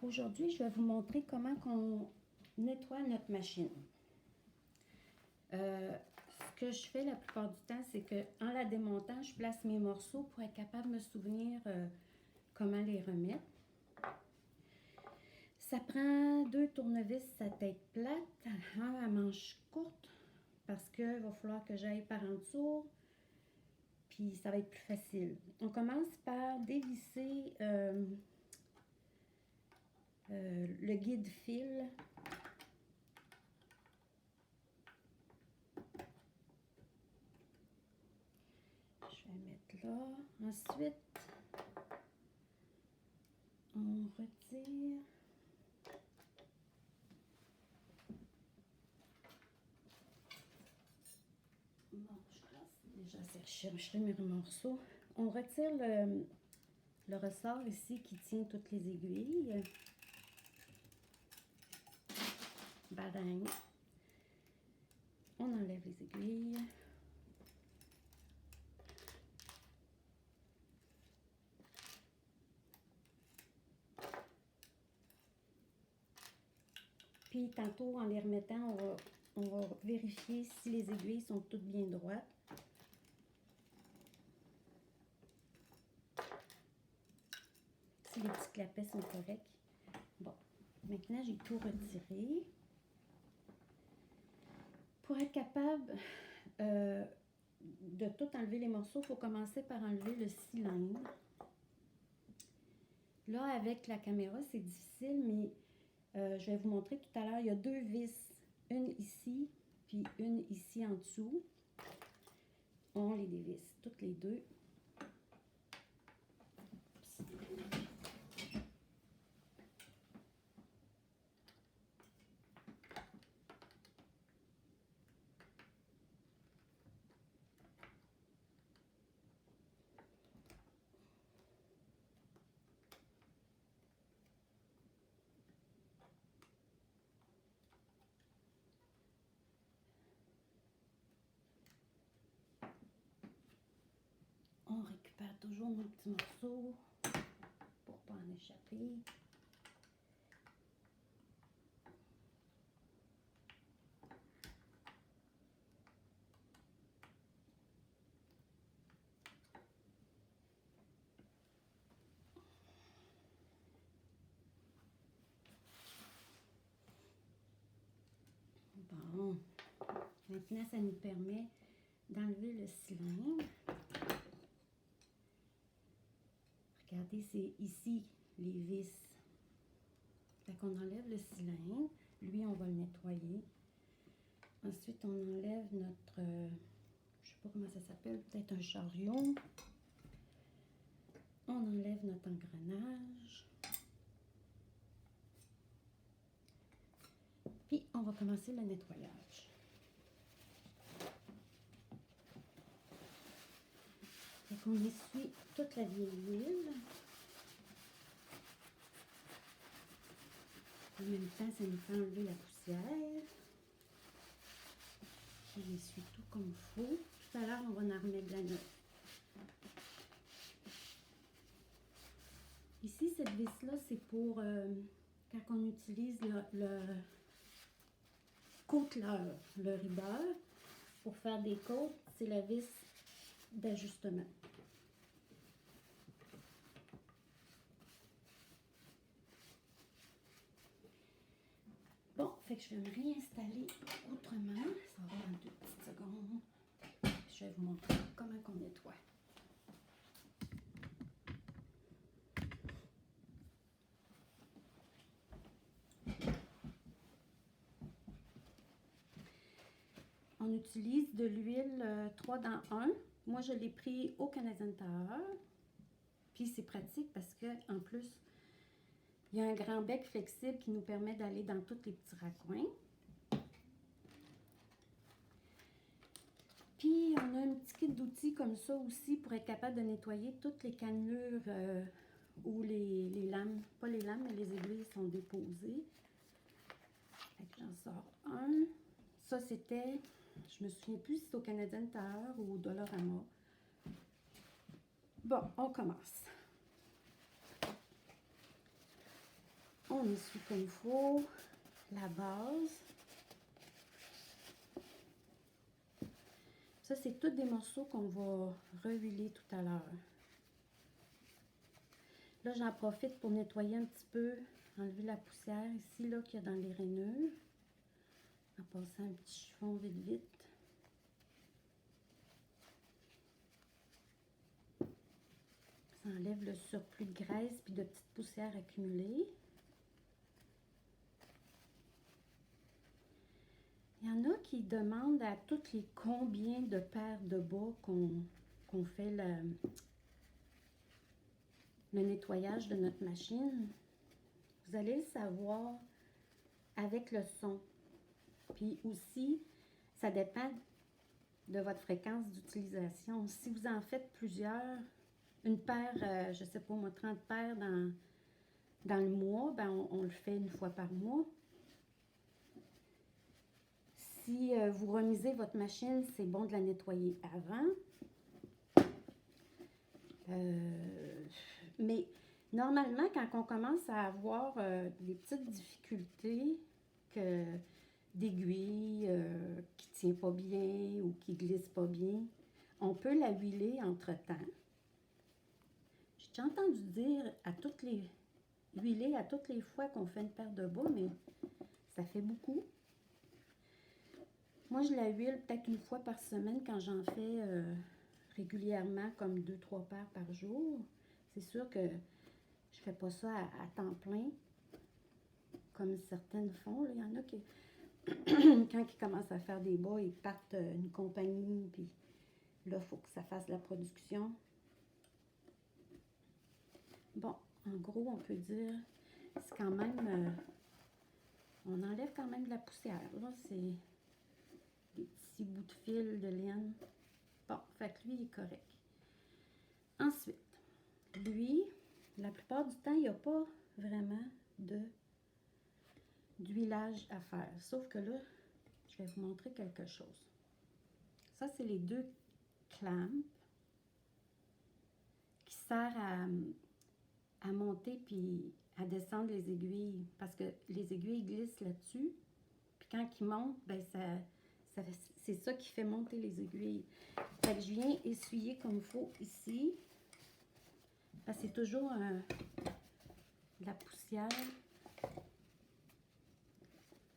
Aujourd'hui, je vais vous montrer comment on nettoie notre machine. Ce que je fais la plupart du temps, c'est qu'en la démontant, je place mes morceaux pour être capable de me souvenir comment les remettre. Ça prend 2 tournevis à tête plate, un à manche courte, parce qu'il va falloir que j'aille par en dessous, puis ça va être plus facile. On commence par dévisser le guide fil. Je vais mettre là. Ensuite, on retire. Bon, déjà chercher mes morceaux. On retire le ressort ici qui tient toutes les aiguilles. Badang. On enlève les aiguilles. Puis tantôt, en les remettant, on va vérifier si les aiguilles sont toutes bien droites. Si les petits clapets sont corrects. Bon, maintenant j'ai tout retiré. Pour être capable de tout enlever les morceaux, il faut commencer par enlever le cylindre. Là, avec la caméra, c'est difficile, mais je vais vous montrer tout à l'heure. Il y a 2 vis, une ici, puis une ici en dessous. On les dévisse, toutes les 2. On récupère toujours nos petits morceaux pour ne pas en échapper. Bon, maintenant ça nous permet d'enlever le cylindre. Regardez, c'est ici les vis. Fait qu'on enlève le cylindre. Lui, on va le nettoyer. Ensuite, on enlève notre, je sais pas comment ça s'appelle, peut-être un chariot. On enlève notre engrenage. Puis, on va commencer le nettoyage. Fait qu'on essuie toute la vieille huile. En même temps, ça nous fait enlever la poussière. On essuie tout comme il faut. Tout à l'heure, on va en remettre de la neuve. Ici, cette vis-là, c'est pour quand on utilise le côteleur, le ribeur, pour faire des côtes, c'est la vis d'ajustement. Bon, fait que je vais me réinstaller autrement. Ça va prendre 2 petites secondes. Je vais vous montrer comment on nettoie. On utilise de l'huile 3 dans 1. Moi, je l'ai pris au Canadian Tire. Puis c'est pratique parce que en plus, il y a un grand bec flexible qui nous permet d'aller dans tous les petits raccoins. Puis on a un petit kit d'outils comme ça aussi pour être capable de nettoyer toutes les cannelures où les lames, pas les lames, mais les aiguilles sont déposées. Fait que j'en sors un. Ça, c'était, je me souviens plus si c'est au Canadian Tire ou au Dollarama. Bon, on commence. On essuie comme il faut la base. Ça, c'est tous des morceaux qu'on va rehuiler tout à l'heure. Là, j'en profite pour nettoyer un petit peu, enlever la poussière ici, là, qu'il y a dans les rainures. En passant un petit chiffon vite, vite. Ça enlève le surplus de graisse puis de petites poussières accumulées. Il y en a qui demandent à toutes les combien de paires de bas qu'on fait le nettoyage de notre machine. Vous allez le savoir avec le son. Puis aussi, ça dépend de votre fréquence d'utilisation. Si vous en faites plusieurs, une paire, je ne sais pas moi, 30 paires dans le mois, ben on le fait une fois par mois. Si vous remisez votre machine, c'est bon de la nettoyer avant. Mais normalement, quand on commence à avoir des petites difficultés d'aiguille qui ne tient pas bien ou qui glisse pas bien, on peut la huiler entre-temps. J'ai entendu dire huiler à toutes les fois qu'on fait une paire de bas, mais ça fait beaucoup. Moi, je la huile peut-être une fois par semaine quand j'en fais régulièrement, comme 2-3 paires par jour. C'est sûr que je fais pas ça à temps plein, comme certaines font. Là. Il y en a qui, quand ils commencent à faire des bas, ils partent une compagnie, puis là, il faut que ça fasse la production. Bon, en gros, on peut dire, c'est quand même, on enlève quand même de la poussière. Là, c'est des petits bouts de fil de laine. Bon, fait que lui, il est correct. Ensuite, lui, la plupart du temps, il n'y a pas vraiment d'huilage à faire. Sauf que là, je vais vous montrer quelque chose. Ça, c'est les 2 clamps qui servent à monter puis à descendre les aiguilles. Parce que les aiguilles glissent là-dessus. Puis quand ils montent, ben c'est ça qui fait monter les aiguilles. Fait que je viens essuyer comme il faut ici. Parce que c'est toujours de la poussière.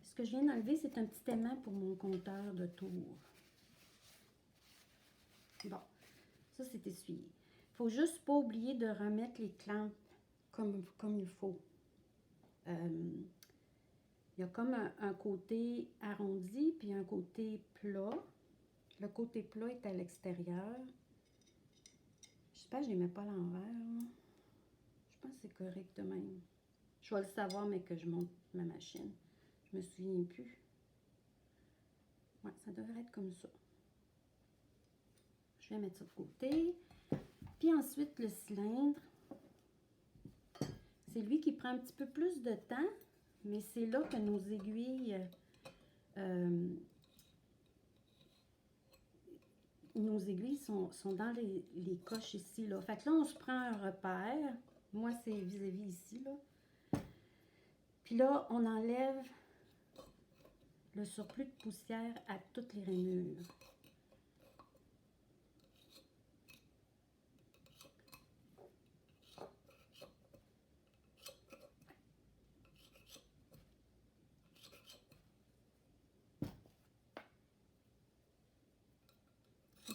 Ce que je viens d'enlever, c'est un petit aimant pour mon compteur de tours. Bon, ça c'est essuyé. Il ne faut juste pas oublier de remettre les clamps comme il faut. Il y a comme un côté arrondi puis un côté plat. Le côté plat est à l'extérieur. J'espère que je ne les mets pas à l'envers. Je pense que c'est correct de même. Je vais le savoir, mais que je monte ma machine. Je me souviens plus. Ouais, ça devrait être comme ça. Je vais mettre ça de côté. Puis ensuite, le cylindre. C'est lui qui prend un petit peu plus de temps, mais c'est là que nos aiguilles... nos aiguilles sont dans les coches ici, là. Fait que là, on se prend un repère. Moi, c'est vis-à-vis ici, là. Puis là, on enlève le surplus de poussière à toutes les rainures.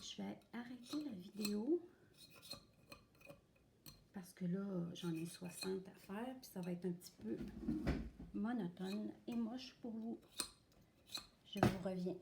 Je vais arrêter la vidéo parce que là, j'en ai 60 à faire, puis ça va être un petit peu monotone et moche pour vous. Je vous reviens.